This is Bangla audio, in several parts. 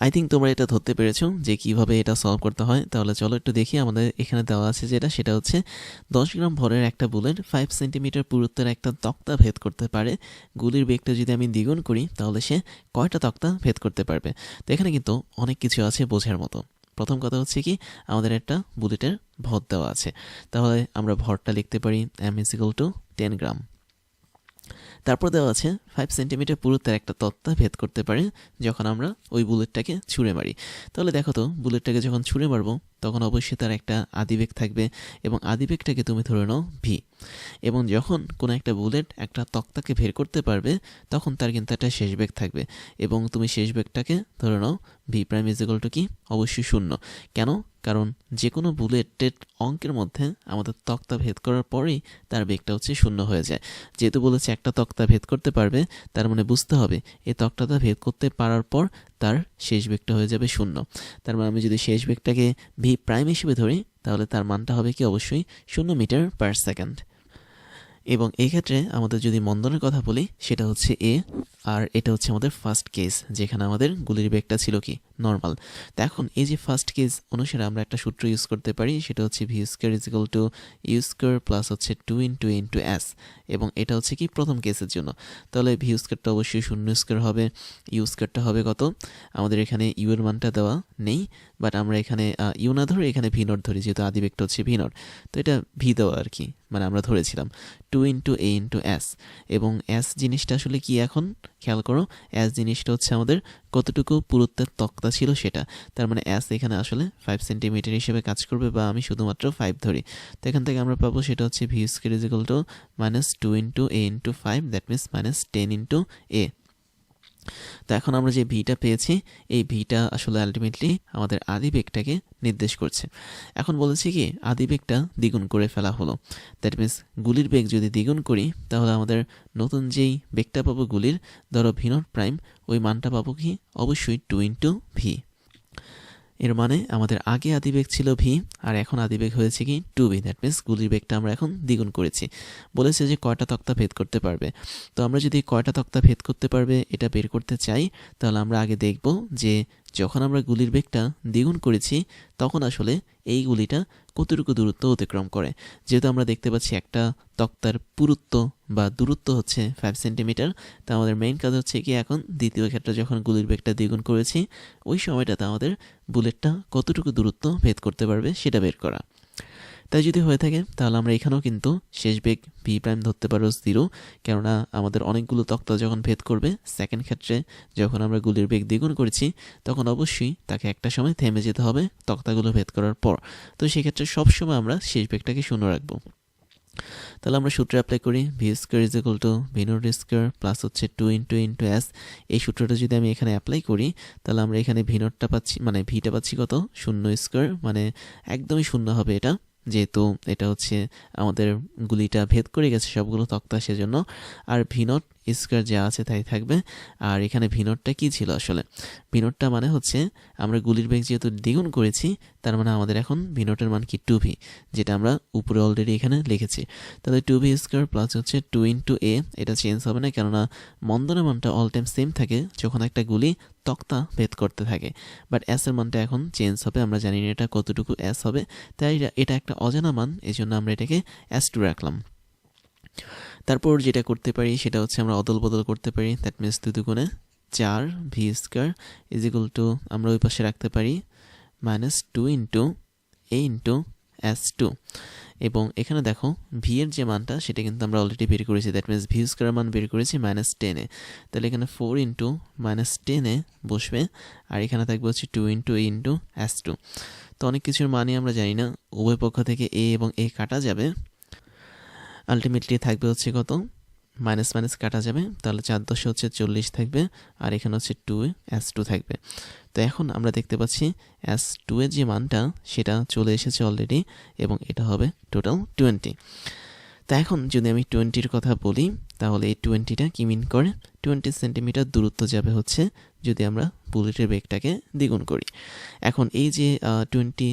আই থিঙ্ক তোমরা এটা ধরতে পেরেছো যে কিভাবে এটা সলভ করতে হয়। তাহলে চলো একটু দেখি। আমাদের এখানে দেওয়া আছে সেটা হচ্ছে 10 গ্রাম ভরের একটা বুলেট 5 সেন্টিমিটার পুরুত্বের একটা তক্তা ভেদ করতে পারে। গুলির বেগটা যদি আমি দ্বিগুণ করি তাহলে সে কয়টা তক্তা ভেদ করতে পারবে। তো এখানে কিন্তু অনেক কিছু আছে বোঝার মতো। প্রথম কথা হচ্ছে কি, আমাদের একটা বুলেটের ভর দেওয়া আছে, তাহলে আমরা ভরটা লিখতে পারি m = 10 গ্রাম। তারপর দেওয়া আছে 5 সেন্টিমিটার পুরুত্বের একটা তক্তা ভেদ করতে পারে যখন আমরা ওই বুলেটটাকে ছুঁড়ে মারি। তাহলে দেখো তো, বুলেটটাকে যখন ছুঁড়ে মারবো তখন অবশ্যই তার একটা আদিবেগ থাকবে, এবং আদিবেগটাকে তুমি ধরে নাও ভি। এবং যখন কোনো একটা বুলেট একটা তক্তাকে বের করতে পারবে তখন তার কিন্তু একটা শেষ বেগ থাকবে, এবং তুমি শেষ বেগটাকে ধরে নাও v' কি, অবশ্যই 0। কেন? কারণ যে কোনো বুলেটের অঙ্কের মধ্যে আমাদের তক্তা ভেদ করার পরেই তার বেগটা হচ্ছে 0 হয়ে যায়। যেহেতু বলেছে একটা তক্তা ভেদ করতে পারবে, তার মানে বুঝতে হবে এই তক্তাটা ভেদ করতে পারার পর তার শেষ বেগটা হয়ে যাবে 0। তার মানে আমি যদি শেষ বেগটাকে v' হিসেবে ধরি তাহলে তার মানটা হবে কি, অবশ্যই 0 মিটার/সেকেন্ড। এবং এই ক্ষেত্রে আমাদের যদি মন্দনের কথা বলি সেটা হচ্ছে এ, আর এটা হচ্ছে আমাদের ফার্স্ট কেস যেখানে আমাদের গুলির বেগটা ছিল কি, নর্মাল। তো এখন এই যে ফার্স্ট কেস অনুসারে আমরা একটা সূত্র ইউজ করতে পারি, সেটা হচ্ছে v² = u² হচ্ছে 2 × a/s, এবং এটা হচ্ছে কি প্রথম কেসের জন্য। তাহলে v² অবশ্যই 0² হবে, u² হবে কত, আমাদের এখানে ইউ এর মানটা দেওয়া নেই, বাট আমরা এখানে ইউ না ধরে এখানে v0 ধরি, যেহেতু আদিবেগটা হচ্ছে v0। তো এটা ভি দেওয়া আর কি, মানে আমরা ধরেছিলাম 2 × a/s। এবং s জিনিসটা আসলে কি, এখন খেয়াল করো, s জিনিসটা হচ্ছে আমাদের কতটুকু পুরুত্বের তক্তা ছিল সেটা। তার মানে s এখানে আসলে 5 সেন্টিমিটার হিসেবে কাজ করবে, বা আমি শুধুমাত্র 5 ধরি। তো এখান থেকে আমরা পাবো সেটা হচ্ছে v² = -2 × a/5, that means -10 × a। তো এখন আমরা যে ভিটা পেয়েছি, এই ভিটা আসলে আলটিমেটলি আমাদের আদিবেগটাকে নির্দেশ করছে। এখন বলেছি কি, আদিবেগটা দ্বিগুণ করে ফেলা হলো, দ্যাট মিনস গুলির বেগ যদি দ্বিগুণ করি তাহলে আমাদের নতুন যেই বেগটা পাবো গুলির, ধরো v0', ওই মানটা পাবো কি, অবশ্যই 2 × v। এর মানে আমাদের আগে আদিবেগ ছিল ভি, আর এখন আদিবেগ হয়েছে কি 2v, দ্যাট মিনস গুলির বেগটা আমরা এখন দ্বিগুণ করেছি। বলেছে যে কয়টা তক্তা ভেদ করতে পারবে। তো আমরা যদি কয়টা তক্তা ভেদ করতে পারবে এটা বের করতে চাই, তাহলে আমরা আগে দেখব যে যখন আমরা গুলির বেগটা দ্বিগুণ করেছি তখন আসলে এই গুলিটা কতটুকু দূরত্ব অতিক্রম করে। যেহেতু আমরা দেখতে পাচ্ছি একটা তক্তার পুরুত্ব বা দূরত্ব হচ্ছে 5 সেন্টিমিটার, তা আমাদের মেইন কাজ হচ্ছে কি, এখন দ্বিতীয় ক্ষেত্রে যখন গুলির বেগটা দ্বিগুণ করেছি ওই সময়টাতে আমাদের বুলেটটা কতটুকু দূরত্ব ভেদ করতে পারবে সেটা বের করা। তাই যদি হয়ে থাকে তাহলে আমরা এখানেও কিন্তু শেষ বেগ v' ধরতে পারো 0, কেননা আমাদের অনেকগুলো তক্তা যখন ভেদ করবে, সেকেন্ড ক্ষেত্রে যখন আমরা গুলির বেগ দ্বিগুণ করেছি তখন অবশ্যই তাকে একটা সময় থেমে যেতে হবে তক্তাগুলো ভেদ করার পর। তো সেক্ষেত্রে সবসময় আমরা শেষ বেগটাকে 0 রাখবো। তাহলে আমরা সূত্র অ্যাপ্লাই করি, v² = v0² হচ্ছে 2 × s। এই সূত্রটা যদি আমি এখানে অ্যাপ্লাই করি তাহলে আমরা এখানে v0টা পাচ্ছি, মানে ভিটা পাচ্ছি কত, 0², মানে একদমই 0 হবে এটা, যেহেতু এটা হচ্ছে আমাদের গুলিটা ভেদ করে গেছে সবগুলো তক্তা, সেজন্য। আর v0² যা আছে তাই থাকবে। আর এখানে v0টা কি ছিল আসলে, v0টা মানে হচ্ছে আমরা গুলির বেগ যেহেতু দ্বিগুণ করেছি, তার মানে আমাদের এখন v0-এর মান কি 2v, যেটা আমরা উপরে অলরেডি এখানে লিখেছি। তাহলে 2v² হচ্ছে 2 × a, এটা চেঞ্জ হবে না, কেননা মন্দনের মানটা অল টাইম সেম থাকে যখন একটা গুলি তক্তা ভেদ করতে থাকে, বাট s এর মানটা এখন চেঞ্জ হবে। আমরা জানি না এটা কতটুকু s হবে, তাই এটা একটা অজানা মান, এই জন্য আমরা এটাকে s2 রাখলাম। তারপর যেটা করতে পারি সেটা হচ্ছে আমরা অদল বদল করতে পারি, দ্যাট মিনস 2 × 4 v² আমরা ওই পাশে রাখতে পারি -2 × a × s2। এবং এখানে দেখো ভি এর যে মানটা সেটা কিন্তু আমরা অলরেডি বের করেছি, দ্যাট মিনস v² মান বের করেছি -10-এ। তাহলে এখানে 4 × -10-এ বসবে, আর এখানে থাকবে হচ্ছে 2 × a × s2। তো অনেক কিছুর মানে আমরা জানি না, উভয় পক্ষ থেকে a এবং a কাটা যাবে, আলটিমেটলি থাকবে হচ্ছে কত, মাইনাস মাইনাস কাটা যাবে, তাহলে 4 × 10 হচ্ছে 40 থাকবে, আর এখানে হচ্ছে 2 s2 থাকবে। তো এখন আমরা দেখতে পাচ্ছি s2 এর যে মানটা সেটা চলে এসেছে অলরেডি, এবং এটা হবে টোটাল 20। তো এখন যদি আমি 20-র কথা বলি তাহলে এই 20টা কি মিন করে, 20 সেন্টিমিটার দূরত্ব যাবে হচ্ছে যদি আমরা বুলেটের বেগটাকে দ্বিগুণ করি। এখন এই যে 20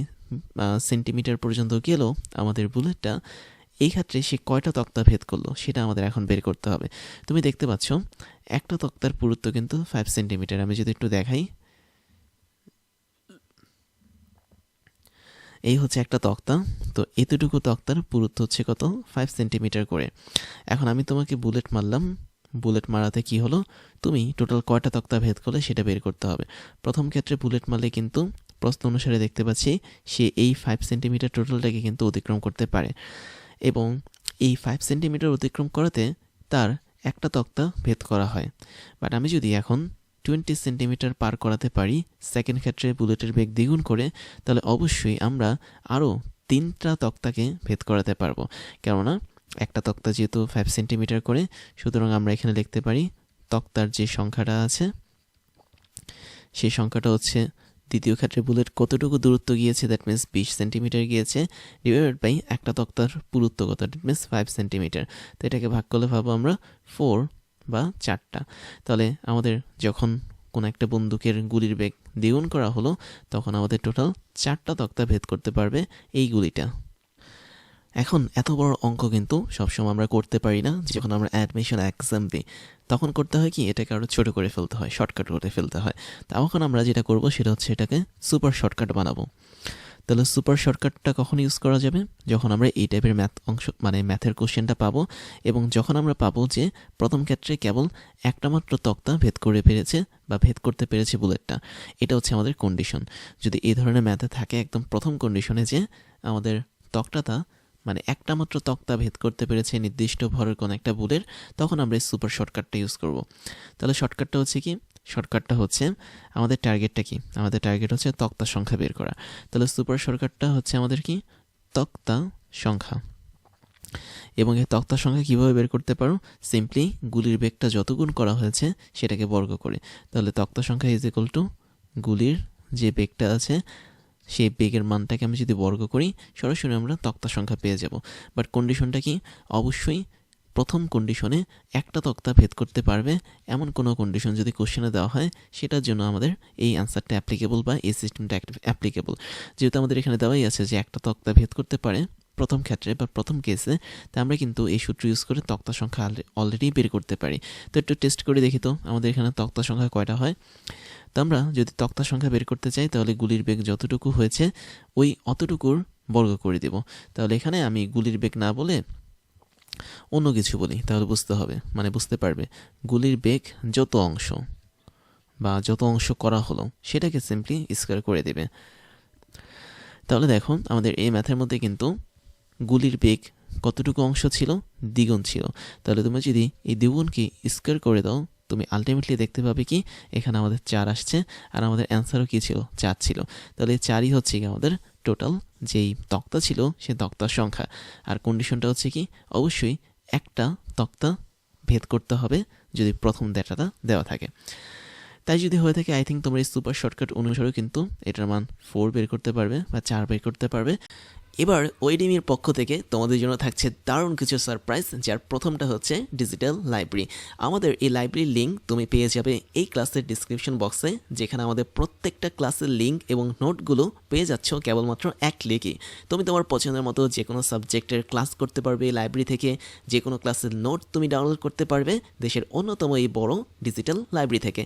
সেন্টিমিটার পর্যন্ত গেল আমাদের বুলেটটা, এই ক্ষেত্রে সে কয়টা তক্তা ভেদ করলো সেটা আমাদের এখন বের করতে হবে। তুমি দেখতে পাচ্ছ একটা তক্তার পুরুত্ব কিন্তু 5 সেন্টিমিটার। আমি যদি একটু দেখাই, এই হচ্ছে একটা তক্তা। তো এতটুকু তক্তার পুরুত্ব হচ্ছে কত 5 সেন্টিমিটার করে। এখন আমি তোমাকে বুলেট মারলাম, বুলেট মারাতে কি হলো, তুমি টোটাল কয়টা তক্তা ভেদ করলে সেটা বের করতে হবে। প্রথম ক্ষেত্রে বুলেট মারলে কিন্তু প্রশ্ন অনুসারে দেখতে পাচ্ছি সে এই 5 সেন্টিমিটার টোটালটাকে কিন্তু অতিক্রম করতে পারে, এবং এই 5 সেন্টিমিটার অতিক্রম করাতে তার একটা তক্তা ভেদ করা হয়। বাট আমি যদি এখন 20 সেন্টিমিটার পার করাতে পারি সেকেন্ড ক্ষেত্রে বুলেটের বেগ দ্বিগুণ করে, তাহলে অবশ্যই আমরা আরও 3টা তক্তাকে ভেদ করাতে পারবো। কেননা একটা তক্তা যেহেতু 5 সেন্টিমিটার করে, সুতরাং আমরা এখানে লিখতে পারি তক্তার যে সংখ্যাটা আছে সেই সংখ্যাটা হচ্ছে দ্বিতীয় ক্ষেত্রে বুলেট কতটুকু দূরত্ব গিয়েছে, দ্যাট মিনস 20 সেন্টিমিটার গিয়েছে, ডিভাইডেড বাই একটা তক্তার পুরুত্ব কত, দ্যাট মিনস 5 সেন্টিমিটার। তো এটাকে ভাগ করলে পাবো আমরা 4 বা 4টা। তাহলে আমাদের যখন কোনো একটা বন্দুকের গুলির বেগ দ্বিগুণ করা হলো, তখন আমাদের টোটাল 4টা তক্তা ভেদ করতে পারবে এই গুলিটা। এখন এত বড় অঙ্ক কিন্তু সবসময় আমরা করতে পারি না। যখন আমরা অ্যাডমিশন এক্সাম দিই তখন করতে হয় কি, এটাকে আরও ছোটো করে ফেলতে হয়, শর্টকাট করে ফেলতে হয়। তখন আমরা যেটা করব সেটা হচ্ছে এটাকে সুপার শর্টকাট বানাবো। তাহলে সুপার শর্টকাটটা কখন ইউজ করা যাবে, যখন আমরা এই টাইপের ম্যাথ অংশ মানে ম্যাথের কোশ্চেনটা পাবো, এবং যখন আমরা পাবো যে প্রথম ক্ষেত্রে কেবল একটা মাত্র তক্তা ভেদ করে পেরেছে বা ভেদ করতে পেরেছে বুলেটটা। এটা হচ্ছে আমাদের কন্ডিশন। যদি এই ধরনের ম্যাথে থাকে একদম প্রথম কন্ডিশনে যে আমাদের তক্তাটা মানে একটা মাত্র তক্তা ভেদ করতে পেরেছে নির্দিষ্ট ভরের কোনো একটা বুলের, তখন আমরা এই সুপার শর্টকাটটা ইউজ করব। তাহলে শর্টকাটটা হচ্ছে কি, শর্টকাটটা হচ্ছে আমাদের টার্গেটটা কি, আমাদের টার্গেট হচ্ছে তক্তা সংখ্যা বের করা। তাহলে সুপার শর্টকাটটা হচ্ছে আমাদের কি, তক্তা সংখ্যা। এবং এই তক্তা সংখ্যা কীভাবে বের করতে পারো, সিম্পলি গুলির বেগটা যত গুণ করা হয়েছে সেটাকে বর্গ করে। তাহলে তক্তা সংখ্যা ইজ ইকুয়াল টু গুলির যে বেগটা আছে সেই বেগের মানটাকে আমি যদি বর্গ করি, সরাসরি আমরা তক্তা সংখ্যা পেয়ে যাব। বাট কন্ডিশনটা কি, অবশ্যই প্রথম কন্ডিশনে একটা তক্তা ভেদ করতে পারবে এমন কোনো কন্ডিশন যদি কোশ্চেনে দেওয়া হয়, সেটার জন্য আমাদের এই অ্যান্সারটা অ্যাপ্লিকেবল বা এই সিস্টেমটা অ্যাপ্লিকেবল। যেহেতু আমাদের এখানে দেওয়াই আছে যে একটা তক্তা ভেদ করতে পারে প্রথম ক্ষেত্রে বা প্রথম কেসে, তা আমরা কিন্তু এই সূত্র ইউজ করে তক্তা সংখ্যা অলরেডি বের করতে পারি। তো একটু টেস্ট করে দেখি তো আমাদের এখানে তক্তা সংখ্যা কয়টা হয়। তো আমরা যদি তক্তা সংখ্যা বের করতে চাই, তাহলে গুলির বেগ যতটুকু হয়েছে ওই অতটুকুর বর্গ করে দেব। তাহলে এখানে আমি গুলির বেগ না বলে অন্য কিছু বলি, তাহলে বুঝতে হবে, মানে বুঝতে পারবে গুলির বেগ যত অংশ বা যত অংশ করা হলো সেটাকে সিম্পলি স্কোয়ার করে দেবে। তাহলে দেখো আমাদের এই ম্যাথের মধ্যে কিন্তু গুলির বেগ কতটুকু অংশ ছিল, দ্বিগুণ ছিল। তাহলে তুমি যদি এই দ্বিগুণকে স্কোয়ার করে দাও, তুমি আলটিমেটলি দেখতে পাবে কি এখানে আমাদের 4 আসছে, আর আমাদের অ্যান্সারও কি ছিল, 4 ছিল। তাহলে 4ই হচ্ছে কি আমাদের টোটাল যেই তক্তা ছিল সে তক্তার সংখ্যা। আর কন্ডিশনটা হচ্ছে কি, অবশ্যই একটা তক্তা ভেদ করতে হবে যদি প্রথম ডেটাটা দেওয়া থাকে। তাই যদি হয়ে থাকে, আই থিঙ্ক তোমরা এই সুপার শর্টকাট অনুসারেও কিন্তু এটার মান 4 বের করতে পারবে বা 4 বের করতে পারবে। এবার ওয়েডিমির পক্ষ থেকে তোমাদের জন্য থাকছে দারুণ কিছু সারপ্রাইজ, যার প্রথমটা হচ্ছে ডিজিটাল লাইব্রেরি। আমাদের এই লাইব্রেরির লিঙ্ক তুমি পেয়ে যাবে এই ক্লাসের ডিসক্রিপশন বক্সে, যেখানে আমাদের প্রত্যেকটা ক্লাসের লিঙ্ক এবং নোটগুলো পেয়ে যাচ্ছ কেবলমাত্র এক ক্লিকে। তুমি তোমার পছন্দের মতো যে কোনো সাবজেক্টের ক্লাস করতে পারবে এই লাইব্রেরি থেকে, যে কোনো ক্লাসের নোট তুমি ডাউনলোড করতে পারবে দেশের অন্যতম এই বড় ডিজিটাল লাইব্রেরি থেকে।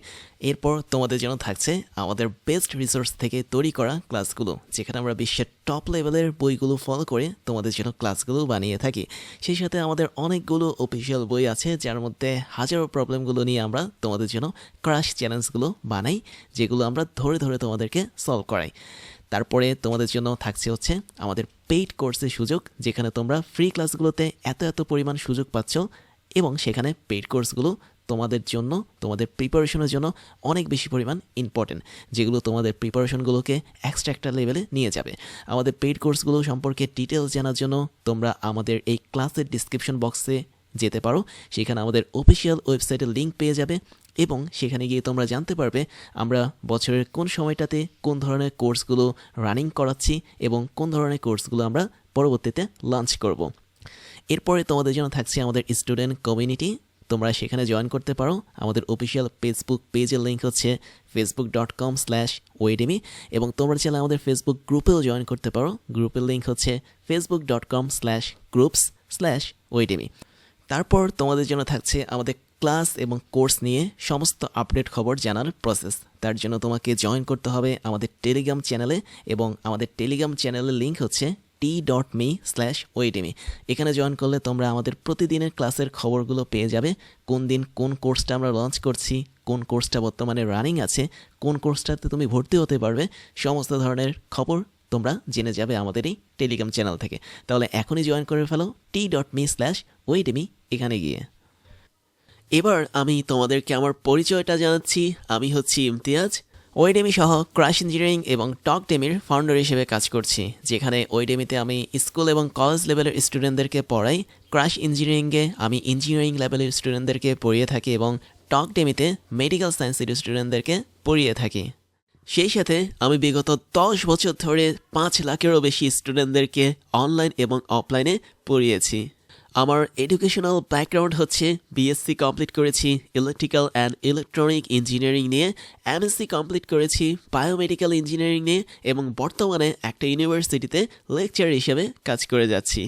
এরপর তোমাদের জন্য থাকছে আমাদের বেস্ট রিসোর্স থেকে তৈরি করা ক্লাসগুলো, যেখানে আমরা বিশ্বের টপ লেভেলের বইগুলো ফলো করে তোমাদের জন্য ক্লাসগুলো বানিয়ে থাকি। সেই সাথে আমাদের অনেকগুলো অফিসিয়াল বই আছে, যার মধ্যে হাজারো প্রবলেমগুলো নিয়ে আমরা তোমাদের জন্য ক্রাশ চ্যালেঞ্জগুলো বানাই, যেগুলো আমরা ধরে ধরে তোমাদেরকে সলভ করাই। তারপরে তোমাদের জন্য থাকছে হচ্ছে আমাদের পেইড কোর্সের সুযোগ, যেখানে তোমরা ফ্রি ক্লাসগুলোতে এত পরিমাণ সুযোগ পাচ্ছ, এবং সেখানে পেইড কোর্সগুলো তোমাদের জন্য, তোমাদের প্রিপারেশনের জন্য অনেক বেশি পরিমাণ ইম্পর্টেন্ট, যেগুলো তোমাদের প্রিপারেশনগুলোকে এক্সট্রা একটা লেভেলে নিয়ে যাবে। আমাদের পেইড কোর্সগুলো সম্পর্কে ডিটেলস জানার জন্য তোমরা আমাদের এই ক্লাসের ডিসক্রিপশন বক্সে যেতে পারো। সেখানে আমাদের অফিসিয়াল ওয়েবসাইটের লিঙ্ক পেয়ে যাবে, এবং সেখানে গিয়ে তোমরা জানতে পারবে আমরা বছরের কোন সময়টাতে কোন ধরনের কোর্সগুলো রানিং করাচ্ছি এবং কোন ধরনের কোর্সগুলো আমরা পরবর্তীতে লঞ্চ করব। এরপরে তোমাদের জন্য থাকছে আমাদের স্টুডেন্ট কমিউনিটি। তোমরা সেখানে জয়েন করতে পারো। আমাদের অফিসিয়াল ফেসবুক পেজের লিঙ্ক হচ্ছে facebook.com/oedemy, এবং তোমরা চাইলে আমাদের ফেসবুক গ্রুপেও জয়েন করতে পারো। গ্রুপের লিঙ্ক হচ্ছে facebook.com/groups/oedemy। তারপর তোমাদের জন্য থাকছে আমাদের ক্লাস এবং কোর্স নিয়ে সমস্ত আপডেট খবর জানার প্রসেস। তার জন্য তোমাকে জয়েন করতে হবে আমাদের টেলিগ্রাম চ্যানেলে, এবং আমাদের টেলিগ্রাম চ্যানেলের লিঙ্ক হচ্ছে t.me/oidemi। এখানে জয়েন করলে তোমরা আমাদের প্রতিদিনের ক্লাসের খবরগুলো পেয়ে যাবে। কোন দিন কোন কোর্সটা আমরা লঞ্চ করছি, কোন কোর্সটা বর্তমানে রানিং আছে, কোন কোর্সটাতে তুমি ভর্তি হতে পারবে, সমস্ত ধরনের খবর তোমরা জেনে যাবে আমাদের এই টেলিগ্রাম চ্যানেল থেকে। তাহলে এখনই জয়েন করে ফেলো t.me/oidemi এখানে গিয়ে। এবার আমি তোমাদেরকে আমার পরিচয়টা জানাচ্ছি। আমি হচ্ছি ইমতিয়াজ, ওয়েডেমি সহ ক্রাশ ইঞ্জিনিয়ারিং এবং টকডেমির ফাউন্ডার হিসেবে কাজ করছি, যেখানে ওয়েডেমিতে আমি স্কুল এবং কলেজ লেভেলের স্টুডেন্টদেরকে পড়াই, ক্রাশ ইঞ্জিনিয়ারিংয়ে আমি ইঞ্জিনিয়ারিং লেভেলের স্টুডেন্টদেরকে পড়িয়ে থাকি এবং টকডেমিতে মেডিকেল সায়েন্সের স্টুডেন্টদেরকে পড়িয়ে থাকি। সেই সাথে আমি বিগত 10 বছর ধরে 5 লাখেরও বেশি স্টুডেন্টদেরকে অনলাইন এবং অফলাইনে পড়িয়েছি। আমার এডুকেশনাল ব্যাকগ্রাউন্ড হচ্ছে বিএসসি কমপ্লিট করেছি ইলেকট্রিক্যাল অ্যান্ড ইলেকট্রনিক ইঞ্জিনিয়ারিং নিয়ে, এমএসসি কমপ্লিট করেছি বায়োমেডিক্যাল ইঞ্জিনিয়ারিং নিয়ে, এবং বর্তমানে একটা ইউনিভার্সিটিতে লেকচার হিসেবে কাজ করে যাচ্ছি।